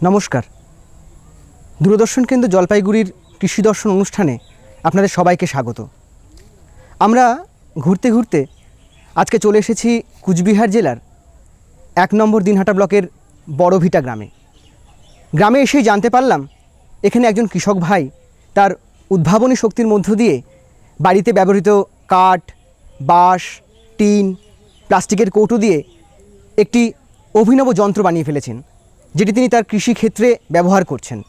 নমস্কার। দূরদর্শন কেন্দ্র জলপাইগুড়ির কৃষি দর্শন অনুষ্ঠানে আপনাদের সবাইকে স্বাগত। আমরা ঘুরতে ঘুরতে আজকে চলে এসেছি কুচবিহার জেলার 1 নম্বর দিনহাটা ব্লকের বড়ভিটা গ্রামে। গ্রামে এসেই জানতে পারলাম এখানে একজন কৃষক ভাই তার উদ্ভাবনী শক্তির মধ্য দিয়ে বাড়িতে ব্যবহৃত কাঠ, বাঁশ, টিন, প্লাস্টিকের কৌটো দিয়ে একটি অভিনব যন্ত্র বানিয়ে ফেলেছেন, যেটি তিনি তার কৃষিক্ষেত্রে ব্যবহার করছেন।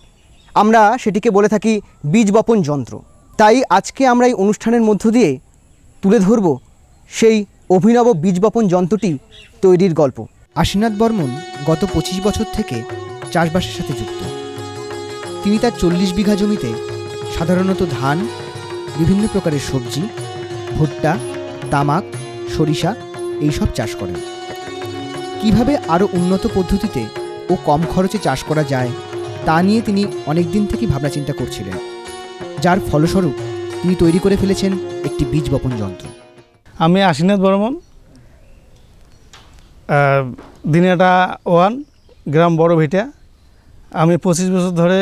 আমরা সেটিকে বলে থাকি বীজ বপন যন্ত্র। তাই আজকে আমরা এই অনুষ্ঠানের মধ্য দিয়ে তুলে ধরব সেই অভিনব বীজ বপন যন্ত্রটি তৈরির গল্প। আশীনাথ বর্মন গত 25 বছর থেকে চাষবাসের সাথে যুক্ত। তিনি তার 40 বিঘা জমিতে সাধারণত ধান, বিভিন্ন প্রকারের সবজি, ভুট্টা, তামাক, সরিষা এইসব চাষ করেন। কিভাবে আরও উন্নত পদ্ধতিতে ও কম খরচে চাষ করা যায় তা নিয়ে তিনি অনেক দিন থেকেই ভাবনা চিন্তা করছিলেন, যার ফলস্বরূপ তিনি তৈরি করে ফেলেছেন একটি বীজ বপন যন্ত্র। আমি আশীনাথ বর্মন, দিনহাটা 1 গ্রাম বড়ভিটা। আমি 25 বছর ধরে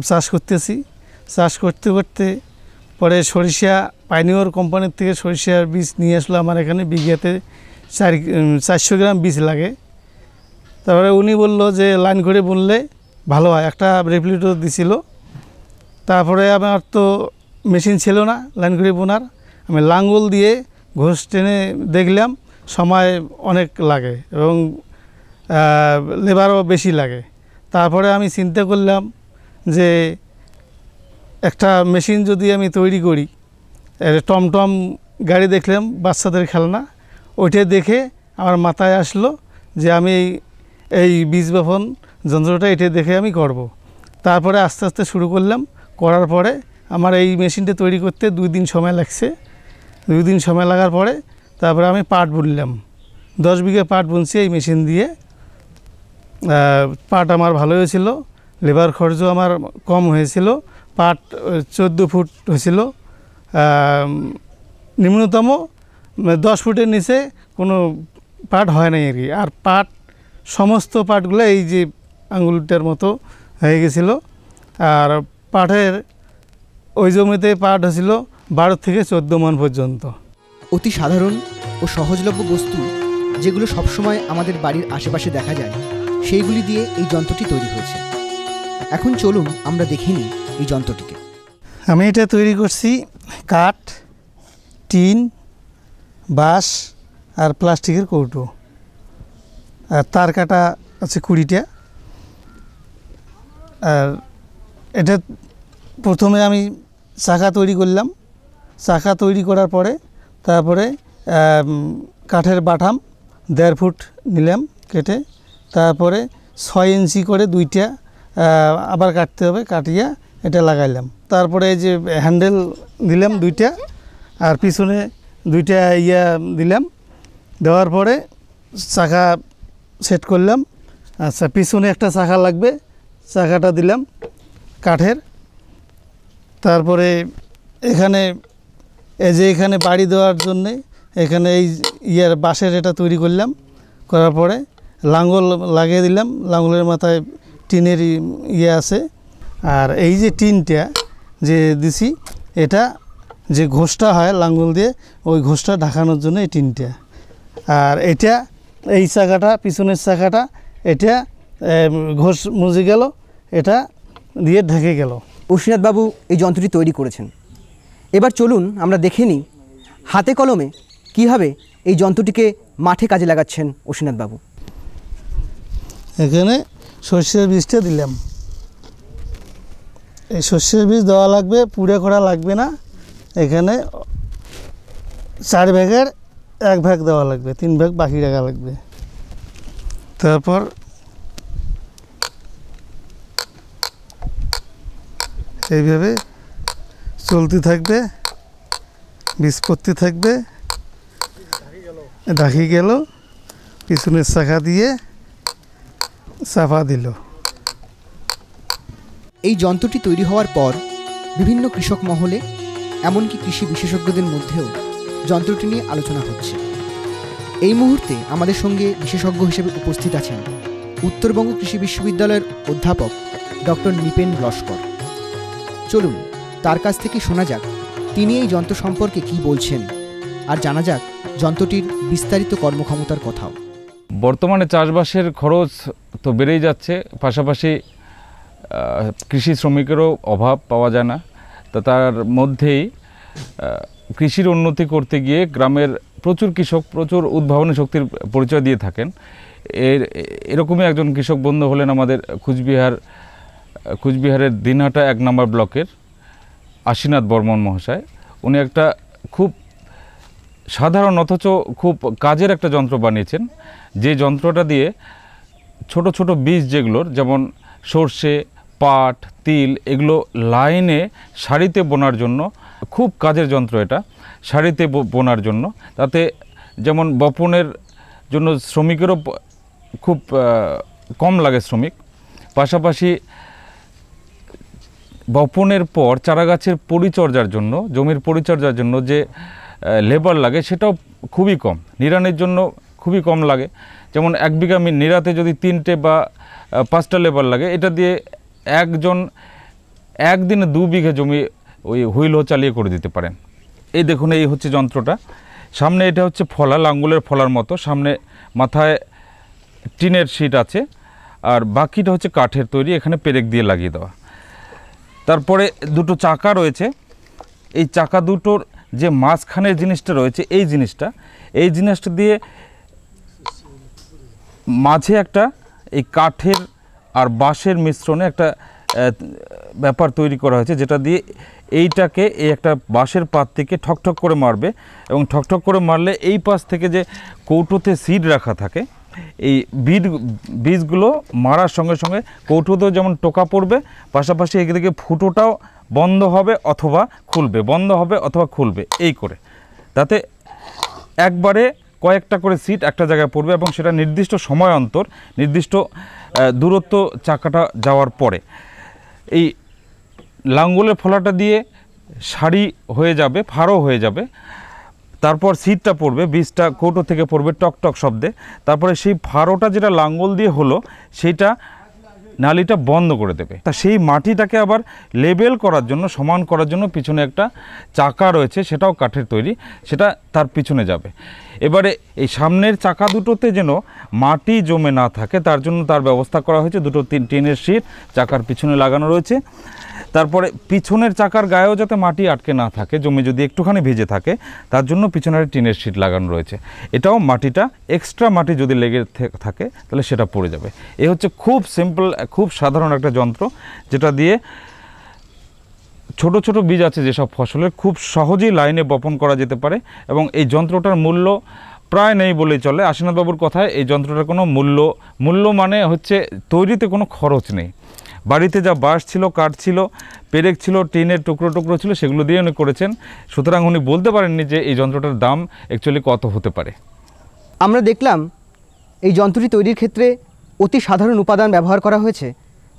চাষ করতেছি। চাষ করতে করতে পরে সরিষা পাইনিয়র কোম্পানির থেকে সরিষার বীজ নিয়ে আসলো আমার এখানে। বিঘাতে 400 গ্রাম বীজ লাগে। তারপরে উনি বললো যে লাইন করে বুনলে ভালো হয়, একটা রেপ্লিকেটর দিছিল। তারপরে আমার তো মেশিন ছিল না লাইন করে বোনার। আমি লাঙ্গল দিয়ে ঘোষ টেনে দেখলাম সময় অনেক লাগে এবং লেবারও বেশি লাগে। তারপরে আমি চিন্তা করলাম যে একটা মেশিন যদি আমি তৈরি করি, টমটম গাড়ি দেখলাম বাচ্চাদের খেলনা, ওইটা দেখে আমার মাথায় আসলো যে আমি এই বীজ বপন যন্ত্রটা এটা দেখে আমি করব। তারপরে আস্তে আস্তে শুরু করলাম। করার পরে আমার এই মেশিনটা তৈরি করতে 2 দিন সময় লাগছে। 2 দিন সময় লাগার পরে তারপরে আমি পাট বুনলাম। 10 বিঘা পাট বুনছি এই মেশিন দিয়ে। পাট আমার ভালো হয়েছিল, লেবার খরচও আমার কম হয়েছিল। পাট 14 ফুট হয়েছিল, নিম্নতম 10 ফুটের নিচে কোনো পাট হয় নাই আর কি। আর পাট সমস্ত পাটগুলো এই যে আঙুলটার মতো হয়ে গেছিল। আর পাটের ওই জমিতে পাট হয়েছিল 12 থেকে 14 মণ পর্যন্ত। অতি সাধারণ ও সহজলভ্য বস্তু যেগুলো সবসময় আমাদের বাড়ির আশেপাশে দেখা যায়, সেইগুলি দিয়ে এই যন্ত্রটি তৈরি হয়েছে। এখন চলুন আমরা দেখে নিই এই যন্ত্রটিকে। আমি এটা তৈরি করছি কাঠ, টিন, বাঁশ আর প্লাস্টিকের কৌটো। আর তার কাটা আছে 20টা। আর এটা প্রথমে আমি চাকা তৈরি করলাম। চাকা তৈরি করার পরে তারপরে কাঠের বাটাম 1.5 ফুট নিলাম কেটে, তারপরে 6 ইঞ্চি করে 2টা আবার কাটতে হবে, কাটিয়ে এটা লাগাইলাম। তারপরে এই যে হ্যান্ডেল দিলাম 2টা, আর পিছনে 2টা দিলাম। দেওয়ার পরে চাকা সেট করলাম। আচ্ছা, পিছনে একটা চাকা লাগবে, চাকাটা দিলাম কাঠের। তারপরে এখানে এখানে বাড়ি দেওয়ার জন্যে এখানে এই বাঁশের এটা তৈরি করলাম। করার পরে লাঙ্গল লাগিয়ে দিলাম। লাঙ্গলের মাথায় টিনের আছে। আর এই যে টিনটা যে দিছি, এটা যে ঘোষটা হয় লাঙ্গল দিয়ে, ওই ঘোষটা ঢাকানোর জন্য এই টিনটা। আর এটা এই চাকাটা, পিছনের চাকাটা, এটা ঘোষ মুজে গেল, এটা দিয়ে ঢেকে গেল। অশ্বিনাথবাবু এই যন্ত্রটি তৈরি করেছেন। এবার চলুন আমরা দেখে নিই হাতে কলমে কীভাবে এই যন্ত্রটিকে মাঠে কাজে লাগাচ্ছেন অশ্বিনাথবাবু। এখানে সর্ষের বীজটা দিলাম। এই সর্ষের বীজ দেওয়া লাগবে, পুড়ে করা লাগবে না। এখানে 4 ভাগের 1 ভাগ দেওয়া লাগবে, 3 ভাগ বাকি রাখা লাগবে। তারপর এইভাবে চলতে থাকবে, বীজ পড়তে থাকবে। ঢাকি গেল, পিছনের চাকা দিয়ে চাপা দিল। এই যন্ত্রটি তৈরি হওয়ার পর বিভিন্ন কৃষক মহলে, এমনকি কৃষি বিশেষজ্ঞদের মধ্যেও যন্ত্রটি নিয়ে আলোচনা হচ্ছে। এই মুহূর্তে আমাদের সঙ্গে বিশেষজ্ঞ হিসেবে উপস্থিত আছেন উত্তরবঙ্গ কৃষি বিশ্ববিদ্যালয়ের অধ্যাপক ডক্টর নিপেন লস্কর। চলুন তার কাছ থেকে শোনা যাক তিনি এই যন্ত্র সম্পর্কে কি বলছেন, আর জানা যাক যন্ত্রটির বিস্তারিত কর্মক্ষমতার কথাও। বর্তমানে চাষবাসের খরচ তো বেড়েই যাচ্ছে, পাশাপাশি কৃষি শ্রমিকেরও অভাব পাওয়া যায় না। তো তার মধ্যেই কৃষির উন্নতি করতে গিয়ে গ্রামের প্রচুর কৃষক প্রচুর উদ্ভাবনী শক্তির পরিচয় দিয়ে থাকেন। এরকমই একজন কৃষক বন্ধু হলেন আমাদের কুচবিহারের দিনহাটা 1 নম্বর ব্লকের আশীনাথ বর্মন মহাশয়। উনি একটা খুব সাধারণ অথচ খুব কাজের একটা যন্ত্র বানিয়েছেন, যে যন্ত্রটা দিয়ে ছোট ছোট বীজ যেগুলোর, যেমন সর্ষে, পাট, তিল, এগুলো লাইনে সারিতে বোনার জন্য খুব কাজের যন্ত্র। এটা সারিতে বোনার জন্য, তাতে যেমন বপনের জন্য শ্রমিকেরও খুব কম লাগে শ্রমিক, পাশাপাশি বপনের পর চারাগাছের পরিচর্যার জন্য, জমির পরিচর্যার জন্য যে লেবার লাগে সেটাও খুবই কম, নিড়ানোর জন্য খুবই কম লাগে। যেমন 1 বিঘা নিড়াতে যদি 3টে বা 5টা লেবার লাগে, এটা দিয়ে একজন একদিনে 2 বিঘা জমি ওই হুইল চালিয়ে করে দিতে পারেন। এই দেখুন, এই হচ্ছে যন্ত্রটা। সামনে এটা হচ্ছে ফলা, লাঙ্গলের ফলার মতো, সামনে মাথায় টিনের শিট আছে, আর বাকিটা হচ্ছে কাঠের তৈরি, এখানে পেরেক দিয়ে লাগিয়ে দেওয়া। তারপরে 2টো চাকা রয়েছে। এই চাকা দুটোর যে মাঝখানের জিনিসটা রয়েছে, এই জিনিসটা দিয়ে মাঝে একটা এই কাঠের আর বাঁশের মিশ্রণে একটা ব্যাপার তৈরি করা হয়েছে, যেটা দিয়ে এইটাকে এই একটা বাঁশের পাত থেকে ঠকঠক করে মারবে, এবং ঠকঠক করে মারলে এই পাশ থেকে যে কৌটোতে সিড রাখা থাকে, এই বীজগুলো মারার সঙ্গে সঙ্গে কৌটোতেও যেমন টোকা পড়বে, পাশাপাশি এদিকে ফুটোটাও বন্ধ হবে অথবা খুলবে, এই করে, তাতে একবারে কয়েকটা করে সিট একটা জায়গায় পড়বে, এবং সেটা নির্দিষ্ট সময় অন্তর, নির্দিষ্ট দূরত্ব চাকাটা যাওয়ার পরে এই লাঙ্গলের ফলাটা দিয়ে সারি হয়ে যাবে, ফাড়ো হয়ে যাবে। তারপর সিটটা পড়বে, বীজটা কৌটো থেকে পড়বে টকটক শব্দে। তারপরে সেই ফাড়োটা যেটা লাঙ্গল দিয়ে হলো, সেইটা নালিটা বন্ধ করে দেবে। তা সেই মাটিটাকে আবার লেবেল করার জন্য, সমান করার জন্য পিছনে একটা চাকা রয়েছে, সেটাও কাঠের তৈরি, সেটা তার পিছনে যাবে। এবারে এই সামনের চাকা দুটোতে যেন মাটি জমে না থাকে, তার জন্য তার ব্যবস্থা করা হয়েছে। 2টো টিনের শিট চাকার পিছনে লাগানো রয়েছে। তারপরে পিছনের চাকার গায়েও যাতে মাটি আটকে না থাকে, জমি যদি একটুখানি ভেজে থাকে, তার জন্য পিছনের টিনের শিট লাগানো রয়েছে। এটাও মাটিটা, এক্সট্রা মাটি যদি লেগে থাকে তাহলে সেটা পড়ে যাবে। এই হচ্ছে খুব সিম্পল, খুব সাধারণ একটা যন্ত্র, যেটা দিয়ে ছোট ছোট বীজ আছে যেসব ফসলের, খুব সহজেই লাইনে বপন করা যেতে পারে। এবং এই যন্ত্রটার মূল্য প্রায় নেই বলেই চলে। আশীনাথবাবুর কথায় এই যন্ত্রটার কোনো মূল্য মানে হচ্ছে তৈরিতে কোনো খরচ নেই। বাড়িতে যা বাঁশ ছিল, কাঠ ছিল, পেরেক ছিল, টিনের টুকরো ছিল, সেগুলো দিয়ে উনি করেছেন। সুতরাং উনি বলতে পারেননি যে এই যন্ত্রটার দাম অ্যাকচুয়ালি কত হতে পারে। আমরা দেখলাম এই যন্ত্রটি তৈরির ক্ষেত্রে অতি সাধারণ উপাদান ব্যবহার করা হয়েছে,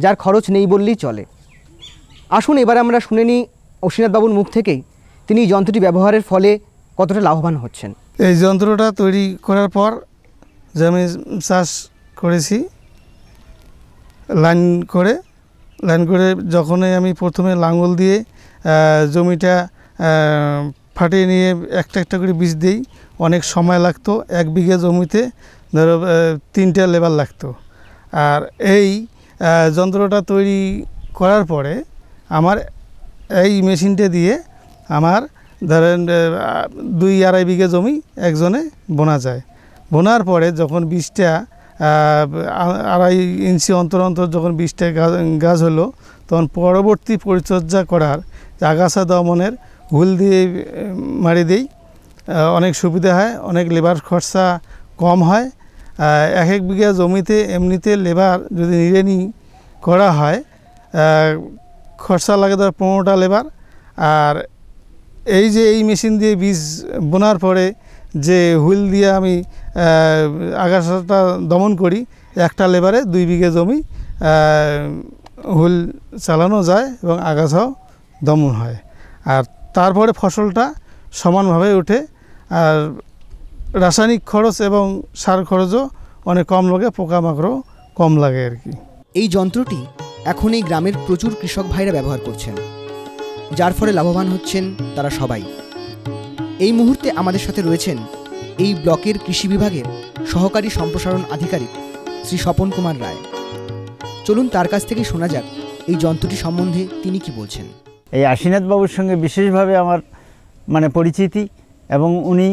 যার খরচ নেই বললেই চলে। আসুন এবার আমরা শুনে নিই অসীনাথবাবুর মুখ থেকেই তিনি এই যন্ত্রটি ব্যবহারের ফলে কতটা লাভবান হচ্ছেন। এই যন্ত্রটা তৈরি করার পর যে আমি চাষ করেছি লাইন করে যখনই আমি প্রথমে লাঙ্গল দিয়ে জমিটা ফাটিয়ে নিয়ে একটা একটা করে বীজ দিই, অনেক সময় লাগতো। 1 বিঘা জমিতে ধরো 3টা লেবার লাগতো। আর এই যন্ত্রটা তৈরি করার পরে আমার এই মেশিনটা দিয়ে আমার ধরেন 2-2.5 বিঘা জমি একজনে বোনা যায়। বোনার পরে যখন বীজটা 2.5 ইঞ্চি অন্তর যখন বীজটা গাছ হলো, তখন পরবর্তী পরিচর্যা করার আগাছা দমনের হুল দিয়ে মারি দিই। অনেক সুবিধা হয়, অনেক লেবার খরচা কম হয়। 1 বিঘা জমিতে এমনিতে লেবার যদি নিড়ানি করা হয় খরচা লাগে ধর 15টা লেবার। আর এই যে এই মেশিন দিয়ে বীজ বোনার পরে যে হুইল দিয়ে আমি আগাছাটা দমন করি, একটা লেবারে 2 বিঘা জমি হুইল চালানো যায় এবং আগাছাও দমন হয়। আর তারপরে ফসলটা সমানভাবে ওঠে। আর রাসায়নিক খরচ এবং সার খরচও অনেক কম লাগে, পোকামাকড়ও কম লাগে আর কি। এই যন্ত্রটি এখন এই গ্রামের প্রচুর কৃষক ভাইরা ব্যবহার করছেন, যার ফলে লাভবান হচ্ছেন তারা সবাই। এই মুহূর্তে আমাদের সাথে রয়েছেন এই ব্লকের কৃষি বিভাগের সহকারী সম্প্রসারণ আধিকারিক শ্রী স্বপন কুমার রায়। চলুন তার কাছ থেকে শোনা যাক এই যন্ত্রটি সম্বন্ধে তিনি কি বলছেন। এই আশীনাথ বাবুর সঙ্গে বিশেষভাবে আমার পরিচিতি, এবং উনি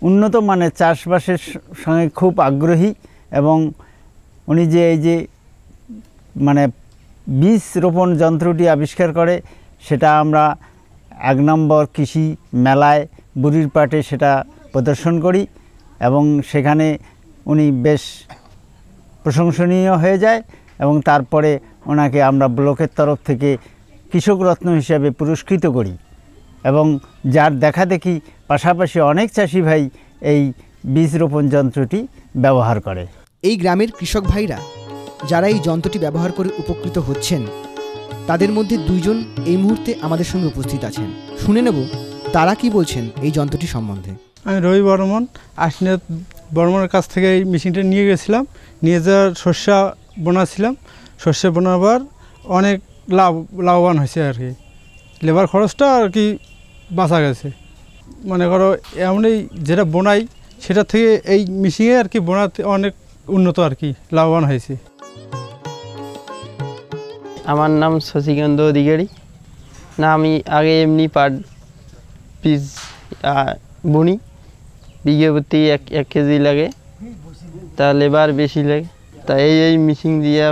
উন্নত মানের চাষবাসের সঙ্গে খুব আগ্রহী, এবং উনি যে এই যে বীজ রোপণ যন্ত্রটি আবিষ্কার করে সেটা আমরা 1 নম্বর কৃষি মেলায় বুড়ির পাটে সেটা প্রদর্শন করি, এবং সেখানে উনি বেশ প্রশংসনীয় হয়ে যায়, এবং তারপরে ওনাকে আমরা ব্লকের তরফ থেকে কৃষক রত্ন হিসাবে পুরস্কৃত করি, এবং যার দেখাদেখি পাশাপাশি অনেক চাষি ভাই এই বীজ রোপণ যন্ত্রটি ব্যবহার করে। এই গ্রামের কৃষক ভাইরা যারা এই যন্ত্রটি ব্যবহার করে উপকৃত হচ্ছেন, তাদের মধ্যে 2 জন এই মুহূর্তে আমাদের সঙ্গে উপস্থিত আছেন। শুনে নেব তারা কি বলছেন এই যন্ত্রটি সম্বন্ধে। আমি রবি বর্মন, আশীনাথ বর্মনের কাছ থেকে এই মেশিনটা নিয়ে গেছিলাম, নিয়ে যাওয়ার শস্য বোনাছিলাম। শস্য বোনাবার অনেক লাভবান হয়েছে আর কি। লেবার খরচটা আর কি বাঁচা গেছে। মনে করো এমনই যেটা বোনাই সেটা থেকে এই মেশিনে আর কি বোনাতে অনেক উন্নত আর কি লাভবান হয়েছে। আমার নাম শশীকান্ত অধিকারী। না, আমি আগে এমনি পাট পিস বুনি, বিঘে প্রতি 1 কেজি লাগে, তা লেবার বেশি লাগে। তা এই মেশিন দিয়ে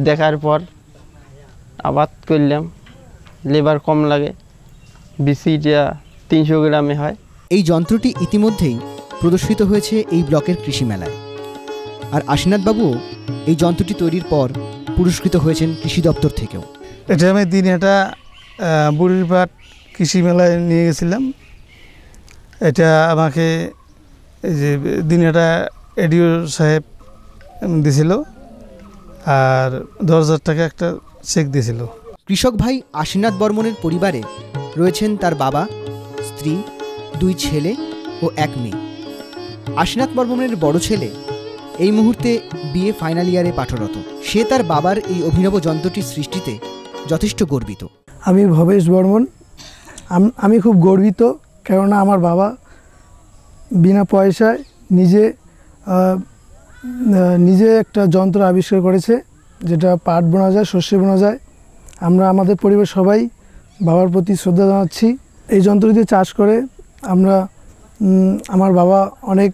দেখার পর আবাদ করলাম, লেবার কম লাগে, বিসিটা 300 গ্রামে হয়। এই যন্ত্রটি ইতিমধ্যেই প্রদর্শিত হয়েছে এই ব্লকের কৃষি মেলায়, আর আশীনাথ বাবুও এই যন্ত্রটি তৈরির পর পুরস্কৃত হয়েছেন কৃষি দপ্তর থেকেও। এটা আমি দিনহাটা বুড়ির পাট কৃষি মেলায় নিয়ে গেছিলাম। এটা আমাকে এই যে দিনহাটা এডিও সাহেব দিয়েছিল, আর 10,000 টাকা একটা চেক দিয়েছিল। কৃষক ভাই আশীনাথ বর্মনের পরিবারে রয়েছেন তার বাবা, স্ত্রী, 2 ছেলে ও 1 মেয়ে। আশীনাথ বর্মনের বড় ছেলে এই মুহূর্তে বিএ ফাইনাল ইয়ারে পাঠরত। সে তার বাবার এই অভিনব যন্ত্রটির সৃষ্টিতে যথেষ্ট গর্বিত। আমি ভবেশ বর্মন। আমি খুব গর্বিত, কেননা আমার বাবা বিনা পয়সায় নিজে একটা যন্ত্র আবিষ্কার করেছে, যেটা পাট বোনা যায়, শস্য বোনা যায়। আমরা আমাদের পরিবার সবাই বাবার প্রতি শ্রদ্ধা জানাচ্ছি। এই যন্ত্র দিয়ে চাষ করে আমার বাবা অনেক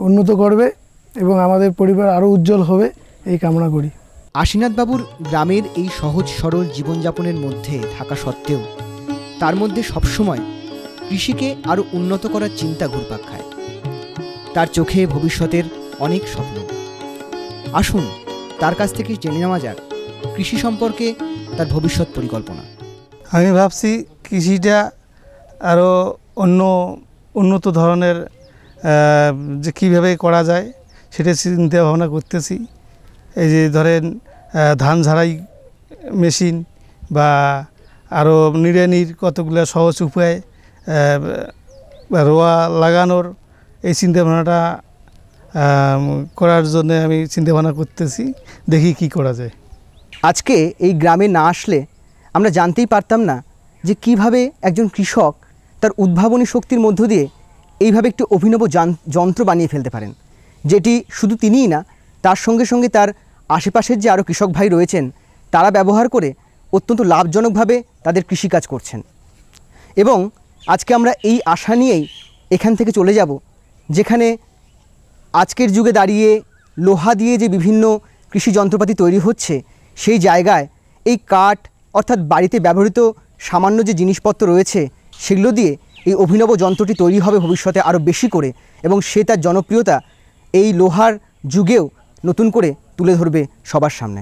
উন্নত করবে এবং আমাদের পরিবার আরও উজ্জ্বল হবে, এই কামনা করি। আশীনাথ বাবুর গ্রামের এই সহজ সরল জীবনযাপনের মধ্যে থাকা সত্ত্বেও তার মধ্যে সবসময় কৃষিকে আরও উন্নত করার চিন্তা ঘুরপাক খায়। তার চোখে ভবিষ্যতের অনেক স্বপ্ন। আসুন তার কাছ থেকে জেনে নেওয়া যাক কৃষি সম্পর্কে তার ভবিষ্যৎ পরিকল্পনা। আমি ভাবছি কৃষিটা আরও উন্নত ধরনের যে কীভাবে করা যায় সেটা চিন্তা ভাবনা করতেছি। এই যে ধরেন ধান ঝাড়াই মেশিন বা আরও নিড়ানির কতগুলো সহজ উপায়, রোয়া লাগানোর এই চিন্তাভাবনাটা করার জন্য আমি চিন্তাভাবনা করতেছি, দেখি কি করা যায়। আজকে এই গ্রামে না আসলে আমরা জানতেই পারতাম না যে কিভাবে একজন কৃষক তার উদ্ভাবনী শক্তির মধ্য দিয়ে এইভাবে একটি অভিনব যন্ত্র বানিয়ে ফেলতে পারেন, যেটি শুধু তিনিই না, তার সঙ্গে সঙ্গে তার আশেপাশের যে আরও কৃষক ভাই রয়েছেন তারা ব্যবহার করে অত্যন্ত লাভজনকভাবে তাদের কৃষিকাজ করছেন। এবং আজকে আমরা এই আশা নিয়েই এখান থেকে চলে যাব, যেখানে আজকের যুগে দাঁড়িয়ে লোহা দিয়ে যে বিভিন্ন কৃষি যন্ত্রপাতি তৈরি হচ্ছে, সেই জায়গায় এই কাঠ অর্থাৎ বাড়িতে ব্যবহৃত সামান্য যে জিনিসপত্র রয়েছে সেগুলো দিয়ে এই অভিনব যন্ত্রটি তৈরি হবে ভবিষ্যতে আরও বেশি করে, এবং সে তার জনপ্রিয়তা এই লোহার যুগেও নতুন করে তুলে ধরবে সবার সামনে।